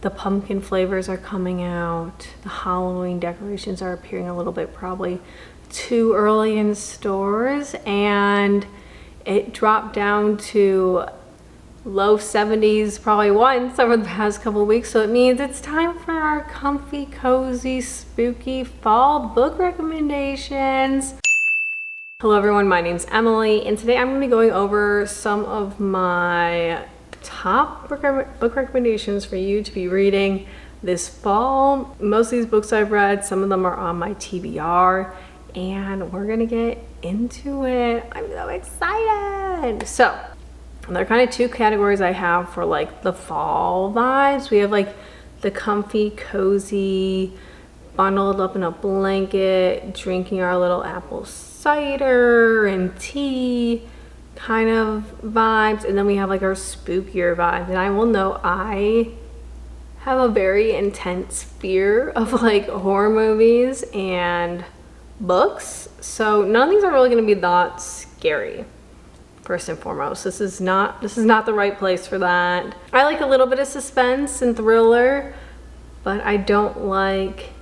the pumpkin flavors are coming out. The Halloween decorations are appearing a little bit probably too early in stores, and it dropped down to low 70s probably once over the past couple of weeks. So it means it's time for our comfy, cozy, spooky fall book recommendations. Hello everyone, my name's Emily, and today I'm going to be going over some of my top book recommendations for you to be reading this fall. Most of these books I've read, some of them are on my TBR, and we're gonna get into it. I'm so excited. So there are kind of two categories I have for like the fall vibes. We have like the comfy, cozy, bundled up in a blanket, drinking our little apple cider and tea kind of vibes, and then we have like our spookier vibes. And I will know I have a very intense fear of like horror movies and books, so none of these are really going to be that scary. First and foremost, this is not the right place for that. I like a little bit of suspense and thriller, but I don't like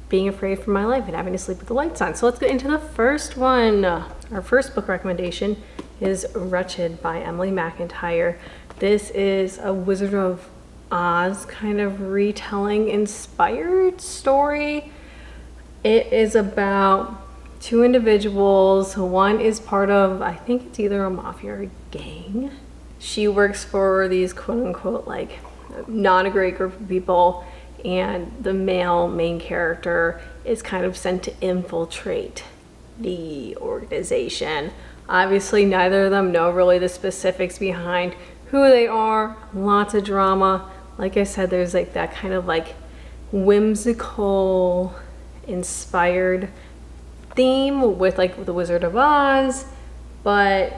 being afraid for my life and having to sleep with the lights on. So let's get into the first one. Our first book recommendation is Wretched by Emily McIntyre. This is a Wizard of Oz kind of retelling inspired story. It is about two individuals. One is part of, I think it's either a mafia or a gang. She works for these quote unquote like not a great group of people, and the male main character is kind of sent to infiltrate the organization. Obviously neither of them know really the specifics behind who they are. Lots of drama. Like I said, there's like that kind of like whimsical inspired theme with like the Wizard of Oz, but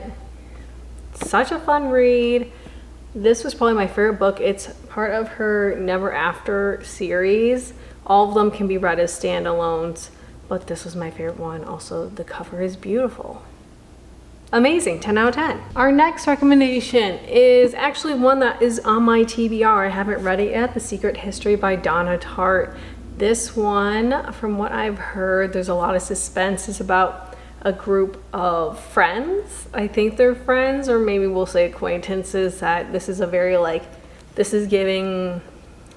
such a fun read. This was probably my favorite book. It's part of her Never After series. All of them can be read as standalones, but this was my favorite one. Also, the cover is beautiful. Amazing, 10 out of 10. Our next recommendation is actually one that is on my TBR. I haven't read it yet. The Secret History by Donna Tartt. This one, from what I've heard, there's a lot of suspense. It's about a group of friends. I think they're friends, or maybe we'll say acquaintances. That this is a very like, this is giving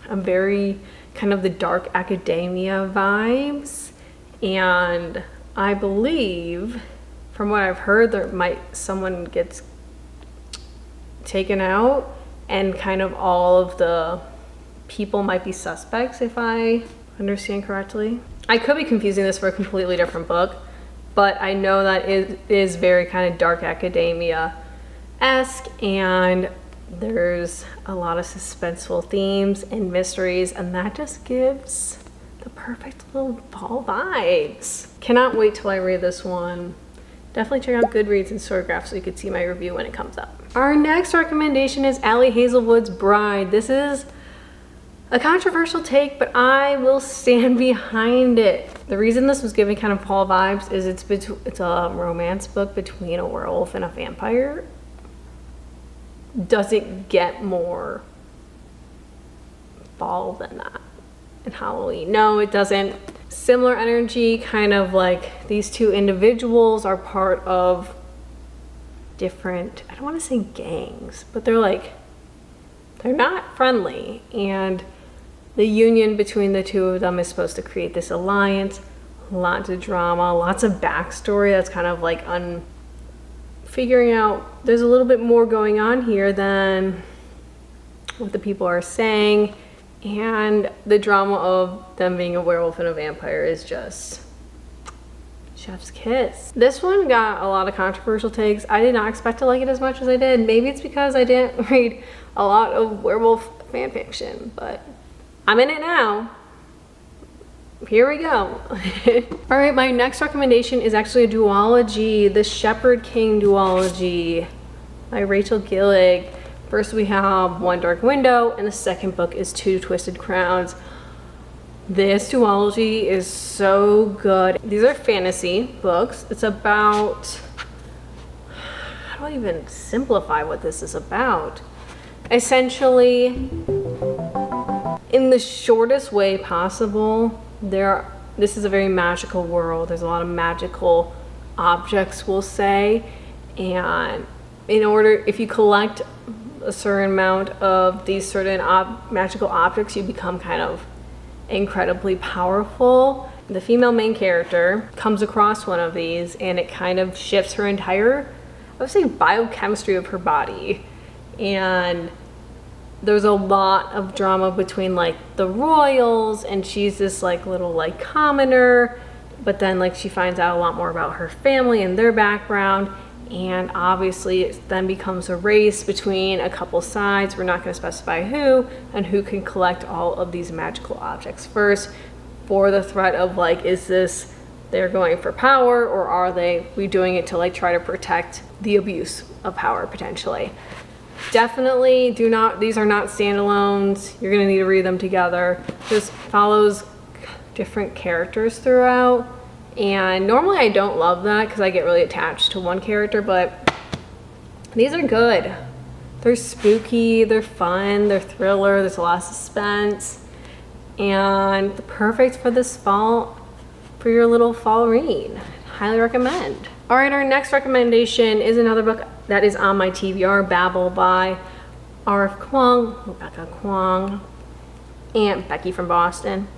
a very kind of the dark academia vibes. And I believe, from what I've heard, someone gets taken out, and kind of all of the people might be suspects, if I understand correctly. I could be confusing this for a completely different book, but I know that it is very kind of dark academia-esque, and there's a lot of suspenseful themes and mysteries, and that just gives the perfect little fall vibes. Cannot wait till I read this one. Definitely check out Goodreads and Storygraph so you can see my review when it comes up. Our next recommendation is Allie Hazelwood's Bride. This is a controversial take, but I will stand behind it. The reason this was giving kind of fall vibes is it's a romance book between a werewolf and a vampire. Does it get more fall than that in Halloween? No, it doesn't. Similar energy, kind of like these two individuals are part of different, I don't want to say gangs, but they're not friendly, and the union between the two of them is supposed to create this alliance. Lots of drama, lots of backstory that's kind of like figuring out there's a little bit more going on here than what the people are saying. And the drama of them being a werewolf and a vampire is just chef's kiss. This one got a lot of controversial takes. I did not expect to like it as much as I did. Maybe it's because I didn't read a lot of werewolf fan fiction, but I'm in it now. Here we go. All right, my next recommendation is actually a duology, the Shepherd King duology by Rachel Gillig. First we have One Dark Window, and the second book is Two Twisted Crowns. This duology is so good. These are fantasy books. It's about, how do I even simplify what this is about? essentially, in the shortest way possible, this is a very magical world. There's a lot of magical objects, we'll say, and if you collect a certain amount of these certain magical objects, you become kind of incredibly powerful. The female main character comes across one of these and it kind of shifts her entire, I would say, biochemistry of her body. And there's a lot of drama between like the royals, and she's this like little like commoner, but then like she finds out a lot more about her family and their background. And obviously it then becomes a race between a couple sides. We're not going to specify who, and who can collect all of these magical objects first, for the threat of like, is this they're going for power, or are we doing it to like try to protect the abuse of power potentially. Definitely these are not standalones. You're going to need to read them together. Just follows different characters throughout. And normally I don't love that because I get really attached to one character, but these are good. They're spooky, they're fun, they're thriller, there's a lot of suspense, and perfect for this fall, for your little fall read. Highly recommend. All right, our next recommendation is another book that is on my TBR, Babel by R.F. Kuang, Rebecca Kuang, and Becky from Boston.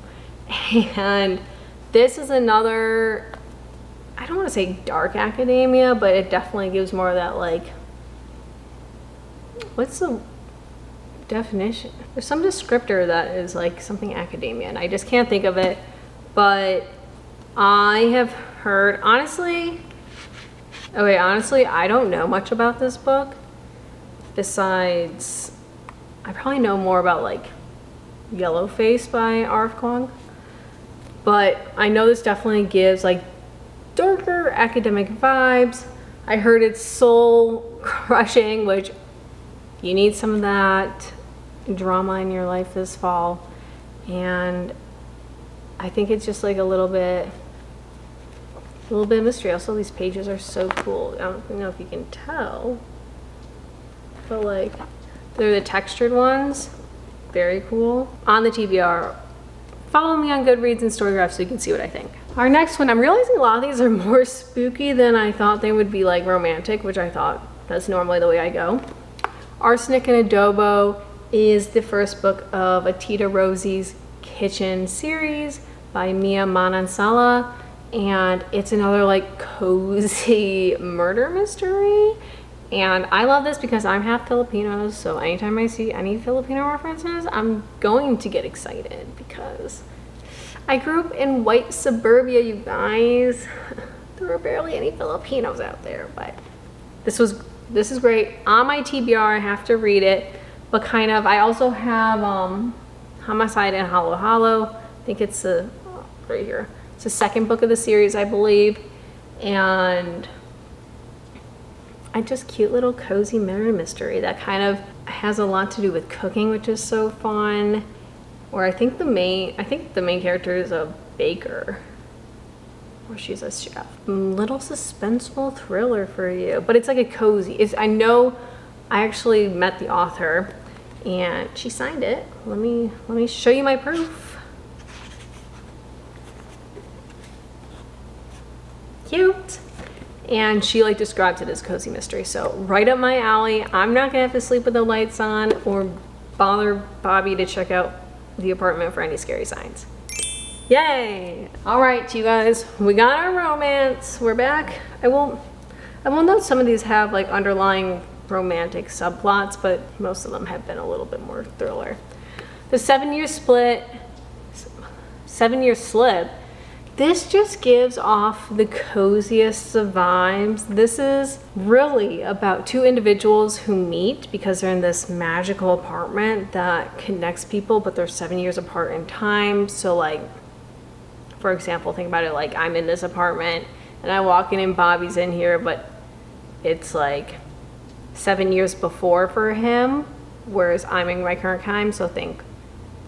And this is another, I don't want to say dark academia, but it definitely gives more of that like, what's the definition? There's some descriptor that is like something academia, and I just can't think of it. But I have heard, honestly, I don't know much about this book. Besides, I probably know more about like Yellowface by R.F. Kuang. But I know this definitely gives like darker academic vibes. I heard it's soul crushing, which you need some of that drama in your life this fall. And I think it's just like a little bit of mystery. Also, these pages are so cool. I don't know if you can tell, but like they're the textured ones. Very cool. On the TBR. Follow me on Goodreads and Storygraph so you can see what I think. Our next one, I'm realizing a lot of these are more spooky than I thought they would be, like romantic, which I thought that's normally the way I go. Arsenic and Adobo is the first book of Atita Rosie's Kitchen series by Mia Manansala, and it's another like cozy murder mystery. And I love this because I'm half Filipino, so anytime I see any Filipino references, I'm going to get excited because I grew up in white suburbia, you guys. There were barely any Filipinos out there, but this is great. On my TBR, I have to read it, but kind of, I also have Homicide and Halo Halo. I think it's right here. It's the second book of the series, I believe, and just cute little cozy murder mystery that kind of has a lot to do with cooking, which is so fun. Or I think the main character is a baker, or she's a chef. Little suspenseful thriller for you, but it's like a cozy. I know I actually met the author, and she signed it. Let me show you my proof. Cute. And she like describes it as cozy mystery, so right up my alley. I'm not gonna have to sleep with the lights on or bother Bobby to check out the apartment for any scary signs. Yay! All right, you guys, we got our romance. We're back. I will note some of these have like underlying romantic subplots, but most of them have been a little bit more thriller. The 7-year slip. This just gives off the coziest of vibes. This is really about two individuals who meet because they're in this magical apartment that connects people, but they're 7 years apart in time. So like, for example, think about it like I'm in this apartment and I walk in and Bobby's in here, but it's like 7 years before for him, whereas I'm in my current time. So think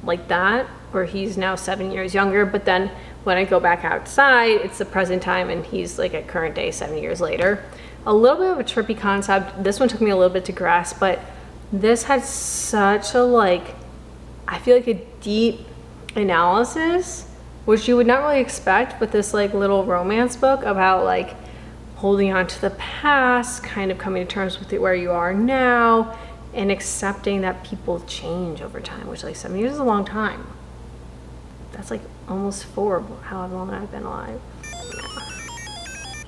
like that, where he's now 7 years younger, but then when I go back outside, it's the present time and he's like at current day 7 years later. A little bit of a trippy concept. This one took me a little bit to grasp, but This had such a like, I feel like a deep analysis, which you would not really expect with this like little romance book about like holding on to the past, kind of coming to terms with where you are now, and accepting that people change over time, which like 7 years is a long time. That's like almost 4, however long I've been alive.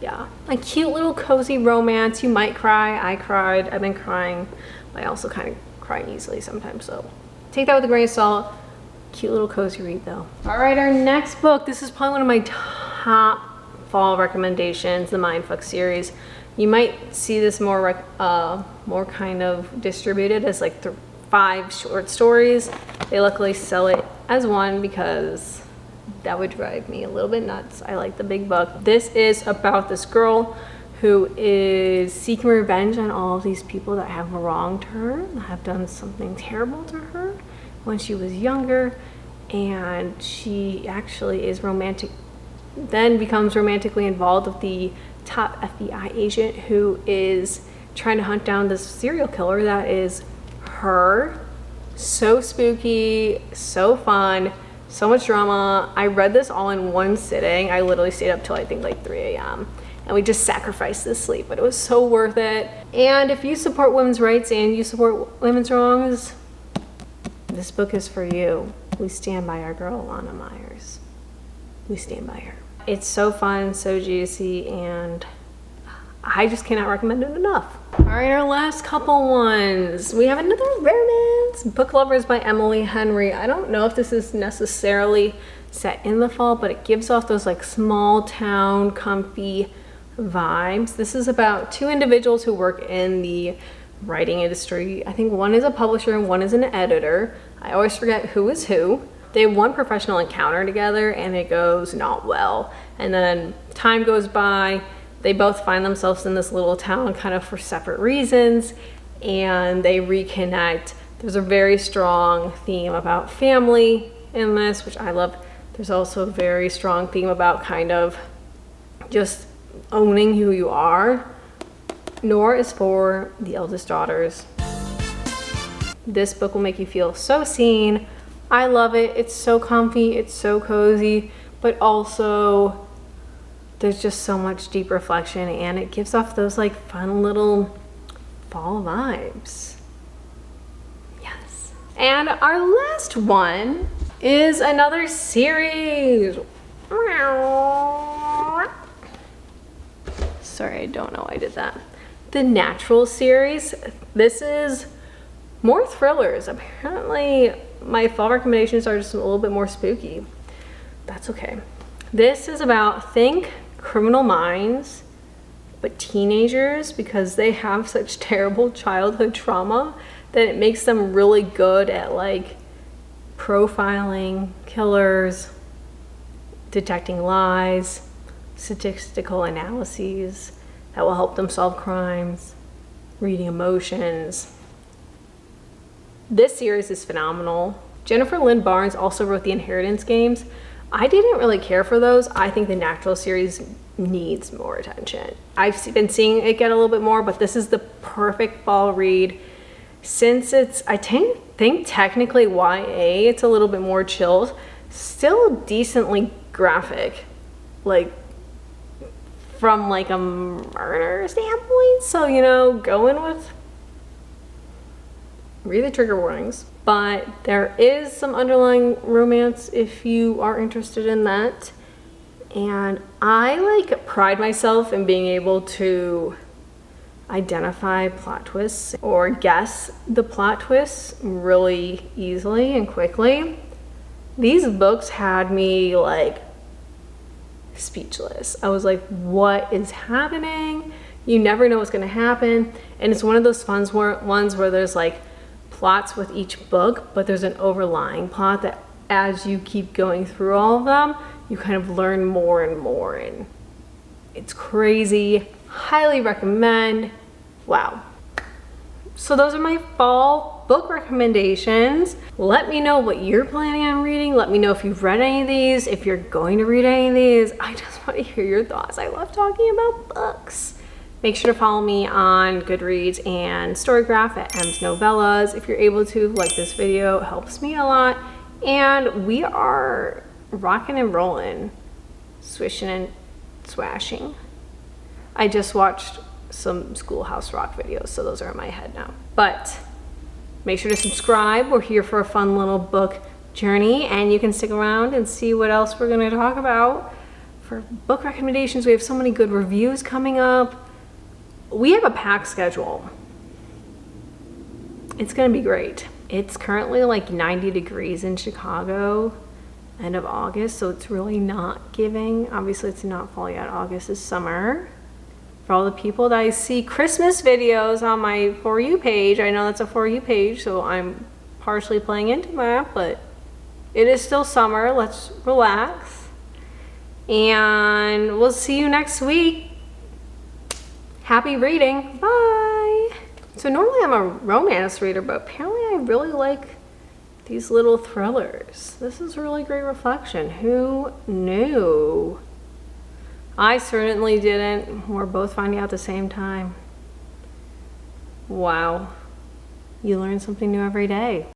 Yeah, a cute little cozy romance. You might cry. I cried. I've been crying. I also kind of cry easily sometimes, so take that with a grain of salt. Cute little cozy read though. All right, our next book. This is probably one of my top fall recommendations, the Mindfuck series. You might see this more kind of distributed as like 5 short stories. They luckily sell it as one because that would drive me a little bit nuts. I like the big book. This is about this girl who is seeking revenge on all of these people that have wronged her, that have done something terrible to her when she was younger, and she actually is then becomes romantically involved with the top FBI agent who is trying to hunt down this serial killer that is her. So spooky, so fun, so much drama. I read this all in one sitting. I literally stayed up till I think like 3 a.m. and we just sacrificed the sleep, but it was so worth it. And if you support women's rights and you support women's wrongs, this book is for you. We stand by our girl, Alana Myers. We stand by her. It's so fun, so juicy, and I just cannot recommend it enough. All right, our last couple ones. We have another romance, Book Lovers by Emily Henry. I don't know if this is necessarily set in the fall, but it gives off those like small town, comfy vibes. This is about 2 individuals who work in the writing industry. I think one is a publisher and one is an editor. I always forget who is who. They have one professional encounter together and it goes not well. And then time goes by, they both find themselves in this little town kind of for separate reasons, and they reconnect. There's a very strong theme about family in this, which I love. There's also a very strong theme about kind of just owning who you are. Nora is for the eldest daughters. This book will make you feel so seen. I love it. It's so comfy, it's so cozy, but also there's just so much deep reflection, and it gives off those like fun little fall vibes. Yes. And our last one is another series. Sorry, I don't know why I did that. The Natural series. This is more thrillers. Apparently my fall recommendations are just a little bit more spooky. That's okay. This is about, think Criminal Minds, but teenagers, because they have such terrible childhood trauma that it makes them really good at like profiling killers, detecting lies, statistical analyses that will help them solve crimes, reading emotions. This series is phenomenal. Jennifer Lynn Barnes also wrote the Inheritance games. I didn't really care for those. I think the Natural series needs more attention. I've been seeing it get a little bit more, but this is the perfect fall read. Since it's, I think technically YA, it's a little bit more chilled, still decently graphic, like from like a murder standpoint. So, you know, go in with, read the trigger warnings. But there is some underlying romance if you are interested in that. And I like pride myself in being able to identify plot twists or guess the plot twists really easily and quickly. These books had me like speechless. I was like, what is happening? You never know what's gonna happen. And it's one of those ones where there's like plots with each book, but there's an overlying plot that as you keep going through all of them, you kind of learn more and more, and it's crazy. Highly recommend. Wow. So those are my fall book recommendations. Let me know what you're planning on reading. Let me know if you've read any of these, if you're going to read any of these. I just want to hear your thoughts. I love talking about books. Make sure to follow me on Goodreads and Storygraph at M's Novellas. If you're able to, like this video, it helps me a lot. And we are rocking and rolling, swishing and swashing. I just watched some Schoolhouse Rock videos, so those are in my head now. But make sure to subscribe. We're here for a fun little book journey, and you can stick around and see what else we're going to talk about. For book recommendations, we have so many good reviews coming up. We have a packed schedule. It's going to be great. It's currently like 90 degrees in Chicago, end of August, so it's really not giving. Obviously, it's not fall yet. August is summer. For all the people that I see Christmas videos on my For You page, I know that's a For You page, so I'm partially playing into that, but it is still summer. Let's relax. And we'll see you next week. Happy reading. Bye. So normally I'm a romance reader, but apparently I really like these little thrillers. This is a really great reflection. Who knew? I certainly didn't. We're both finding out at the same time. Wow. You learn something new every day.